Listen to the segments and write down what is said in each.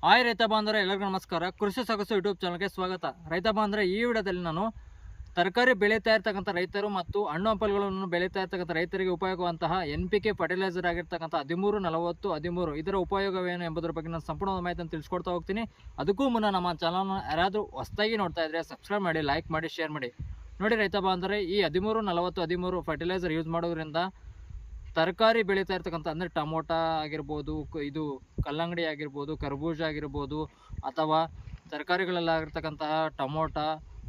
Hi ರೈತ ಬಾಂಧವರೇ, ಎಲ್ಲರಿಗೂ ನಮಸ್ಕಾರ. ಕೃಷಿ ಸೊಗಸು ಯೂಟ್ಯೂಬ್ ಚಾನಲ್ಗೆ ಸ್ವಾಗತ. ರೈತ ಬಾಂಧವರೇ, ಈ ವಿಡಿಯೋದಲ್ಲಿ ನಾನು ತರಕಾರಿ ಬೆಳೀತಾ ಇರ್ತಕ್ಕಂಥ ರೈತರು ಮತ್ತು ಹಣ್ಣು ಹಂಪಲುಗಳನ್ನು ಬೆಳೀತಾ ಇರ್ತಕ್ಕಂಥ ರೈತರಿಗೆ ಉಪಯೋಗವಂತಹ NPK ಫರ್ಟಿಲೈಸರ್ ಆಗಿರ್ತಕ್ಕಂಥ 13-40-13 ಇದರ ಉಪಯೋಗವೇನು ಎಂಬುದರ ಬಗ್ಗೆ ನಾನು ಸಂಪೂರ್ಣ ಮಾಹಿತಿಯನ್ನು ತಿಳಿಸ್ಕೊಡ್ತಾ ಹೋಗ್ತೀನಿ. ಅದಕ್ಕೂ ಮುನ್ನ ನಮ್ಮ ಚಾನಲ್ನ ಯಾರಾದರೂ ಹೊಸದಾಗಿ ನೋಡ್ತಾ ಇದ್ದರೆ ಸಬ್ಸ್ಕ್ರೈಬ್ ಮಾಡಿ, ಲೈಕ್ ಮಾಡಿ, ಶೇರ್ ಮಾಡಿ. ನೋಡಿ ರೈತ ಬಾಂಧವರೇ, ಈ 13-40-13 ಫರ್ಟಿಲೈಸರ್ ಯೂಸ್ ಮಾಡೋದ್ರಿಂದ ತರಕಾರಿ ಬೆಳೀತಾ ಇರ್ತಕ್ಕಂಥ ಅಂದರೆ ಟೊಮೊಟೊ ಆಗಿರ್ಬೋದು, ಇದು ಕಲ್ಲಂಗಡಿ ಆಗಿರ್ಬೋದು, ಕರ್ಬೂಜ ಆಗಿರ್ಬೋದು, ಅಥವಾ ತರಕಾರಿಗಳಲ್ಲಾಗಿರ್ತಕ್ಕಂತಹ ಟೊಮೊಟೊ,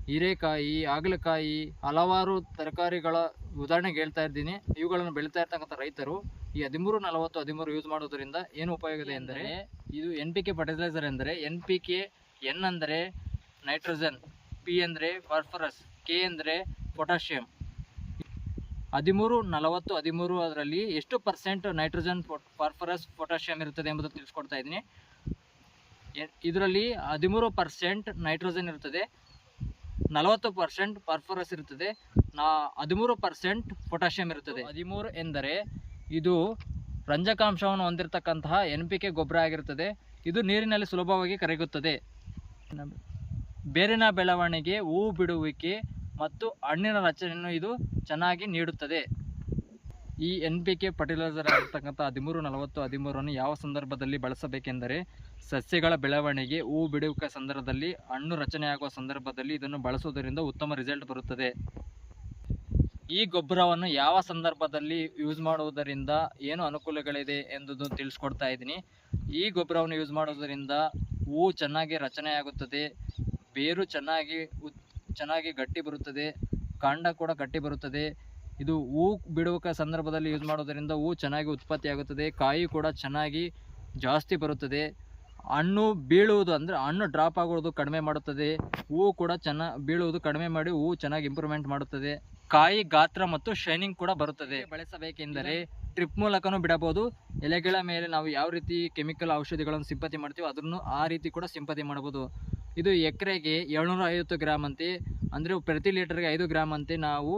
ಹೀರೆಕಾಯಿ, ಹಾಗಲಕಾಯಿ, ಹಲವಾರು ತರಕಾರಿಗಳ ಉದಾಹರಣೆಗೆ ಹೇಳ್ತಾ ಇದ್ದೀನಿ. ಇವುಗಳನ್ನು ಬೆಳೀತಾ ಇರ್ತಕ್ಕಂಥ ರೈತರು ಈ 13-40-13 ಯೂಸ್ ಮಾಡೋದ್ರಿಂದ ಏನು ಉಪಯೋಗ ಇದೆ ಎಂದರೆ, ಇದು NPK ಫರ್ಟಿಲೈಸರ್ ಎಂದರೆ NPK, N ಅಂದರೆ ನೈಟ್ರೋಜನ್, P ಅಂದರೆ ಫಾಸ್ಫರಸ್, K ಅಂದರೆ ಪೊಟ್ಯಾಷಿಯಂ. 13-40-13 ಅದರಲ್ಲಿ ಎಷ್ಟು ಪರ್ಸೆಂಟ್ ನೈಟ್ರೋಜನ್, ಫಾಸ್ಫರಸ್, ಪೊಟ್ಯಾಷಿಯಂ ಇರುತ್ತದೆ ಎಂಬುದನ್ನು ತಿಳಿಸ್ಕೊಡ್ತಾ ಇದ್ದೀನಿ. ಇದರಲ್ಲಿ 13% ನೈಟ್ರೋಜನ್ ಇರುತ್ತದೆ, 40% ಫಾಸ್ಫರಸ್ ಇರುತ್ತದೆ, 13% ಪೊಟ್ಯಾಷಿಯಂ ಇರುತ್ತದೆ. 13 ಎಂದರೆ ಇದು ರಂಜಕಾಂಶವನ್ನು ಹೊಂದಿರತಕ್ಕಂತಹ NPK ಗೊಬ್ಬರ ಆಗಿರುತ್ತದೆ. ಇದು ನೀರಿನಲ್ಲಿ ಸುಲಭವಾಗಿ ಕರಗುತ್ತದೆ. ಬೇರಿನ ಬೆಳವಣಿಗೆ, ಹೂವು ಬಿಡುವಿಕೆ ಮತ್ತು ಹಣ್ಣಿನ ರಚನೆಯನ್ನು ಇದು ಚೆನ್ನಾಗಿ ನೀಡುತ್ತದೆ. ಈ NPK ಫರ್ಟಿಲೈಸರ್ ಆಗಿರ್ತಕ್ಕಂಥ 13-40-13 ಯಾವ ಸಂದರ್ಭದಲ್ಲಿ ಬಳಸಬೇಕೆಂದರೆ, ಸಸ್ಯಗಳ ಬೆಳವಣಿಗೆ, ಹೂವು ಬಿಡುವಿಕೆ ಸಂದರ್ಭದಲ್ಲಿ, ಹಣ್ಣು ರಚನೆಯಾಗುವ ಸಂದರ್ಭದಲ್ಲಿ ಇದನ್ನು ಬಳಸುವುದರಿಂದ ಉತ್ತಮ ರಿಸಲ್ಟ್ ಬರುತ್ತದೆ. ಈ ಗೊಬ್ಬರವನ್ನು ಯಾವ ಸಂದರ್ಭದಲ್ಲಿ ಯೂಸ್ ಮಾಡುವುದರಿಂದ ಏನು ಅನುಕೂಲಗಳಿದೆ ಎಂಬುದನ್ನು ತಿಳಿಸ್ಕೊಡ್ತಾ ಇದ್ದೀನಿ. ಈ ಗೊಬ್ಬರವನ್ನು ಯೂಸ್ ಮಾಡುವುದರಿಂದ ಹೂವು ಚೆನ್ನಾಗಿ ರಚನೆಯಾಗುತ್ತದೆ, ಬೇರು ಚೆನ್ನಾಗಿ ಗಟ್ಟಿ ಬರುತ್ತದೆ, ಕಾಂಡ ಕೂಡ ಗಟ್ಟಿ ಬರುತ್ತದೆ. ಇದು ಹೂವು ಬಿಡುವ ಸಂದರ್ಭದಲ್ಲಿ ಯೂಸ್ ಮಾಡೋದರಿಂದ ಹೂವು ಚೆನ್ನಾಗಿ ಉತ್ಪತ್ತಿಯಾಗುತ್ತದೆ, ಕಾಯಿ ಕೂಡ ಚೆನ್ನಾಗಿ ಜಾಸ್ತಿ ಬರುತ್ತದೆ. ಹಣ್ಣು ಬೀಳುವುದು ಅಂದರೆ ಹಣ್ಣು ಡ್ರಾಪ್ ಆಗುವುದು ಕಡಿಮೆ ಮಾಡುತ್ತದೆ, ಹೂವು ಕೂಡ ಬೀಳುವುದು ಕಡಿಮೆ ಮಾಡಿ ಹೂವು ಚೆನ್ನಾಗಿ ಇಂಪ್ರೂವ್ಮೆಂಟ್ ಮಾಡುತ್ತದೆ. ಕಾಯಿ ಗಾತ್ರ ಮತ್ತು ಶೈನಿಂಗ್ ಕೂಡ ಬರುತ್ತದೆ. ಬಳಸಬೇಕೆಂದರೆ ಡ್ರಿಪ್ ಮೂಲಕನೂ ಬಿಡಬಹುದು. ಎಲೆಗಳ ಮೇಲೆ ನಾವು ಯಾವ ರೀತಿ ಕೆಮಿಕಲ್ ಔಷಧಿಗಳನ್ನು ಸಿಂಪತಿ ಮಾಡ್ತೀವೋ ಅದನ್ನು ಆ ರೀತಿ ಕೂಡ ಸಿಂಪತಿ ಮಾಡಬಹುದು. ಇದು ಎಕರೆಗೆ 750 ಗ್ರಾಮ್ ಅಂತೆ, ಅಂದರೆ ಪ್ರತಿ ಲೀಟರ್ಗೆ 5 ಗ್ರಾಮ್ ಅಂತೆ ನಾವು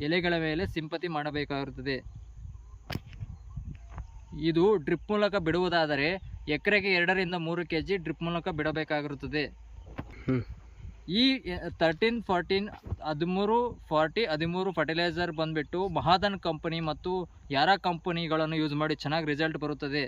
ಎಲೆಗಳ ಮೇಲೆ ಸಿಂಪತಿ ಮಾಡಬೇಕಾಗಿರುತ್ತದೆ. ಇದು ಡ್ರಿಪ್ ಮೂಲಕ ಬಿಡುವುದಾದರೆ ಎಕರೆಗೆ 2-3 kg ಡ್ರಿಪ್ ಮೂಲಕ ಬಿಡಬೇಕಾಗಿರುತ್ತದೆ. ಈ 13-14-13 ಫರ್ಟಿಲೈಸರ್ ಬಂದುಬಿಟ್ಟು ಮಹಾದನ್ ಕಂಪನಿ ಮತ್ತು ಯಾರಾ ಕಂಪನಿಗಳನ್ನು ಯೂಸ್ ಮಾಡಿ ಚೆನ್ನಾಗಿ ರಿಸಲ್ಟ್ ಬರುತ್ತದೆ.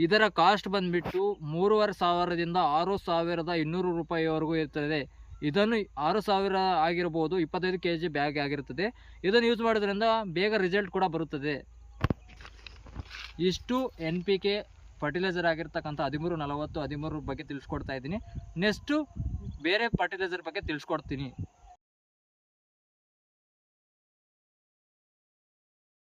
ಇದರ ಕಾಸ್ಟ್ ಬಂದುಬಿಟ್ಟು 3,500ದಿಂದ 6,200 ರೂಪಾಯಿವರೆಗೂ ಇರ್ತದೆ. ಇದನ್ನು 6,000 ಆಗಿರ್ಬೋದು, 25 kg ಬ್ಯಾಗ್ ಆಗಿರುತ್ತದೆ. ಇದನ್ನು ಯೂಸ್ ಮಾಡೋದ್ರಿಂದ ಬೇಗ ರಿಸಲ್ಟ್ ಕೂಡ ಬರುತ್ತದೆ. ಇಷ್ಟು NPK ಫರ್ಟಿಲೈಸರ್ ಆಗಿರ್ತಕ್ಕಂಥ 13-40-13 ಬಗ್ಗೆ ತಿಳಿಸ್ಕೊಡ್ತಾ ಇದ್ದೀನಿ. ನೆಕ್ಸ್ಟು ಬೇರೆ ಫರ್ಟಿಲೈಸರ್ ಬಗ್ಗೆ ತಿಳಿಸ್ಕೊಡ್ತೀನಿ.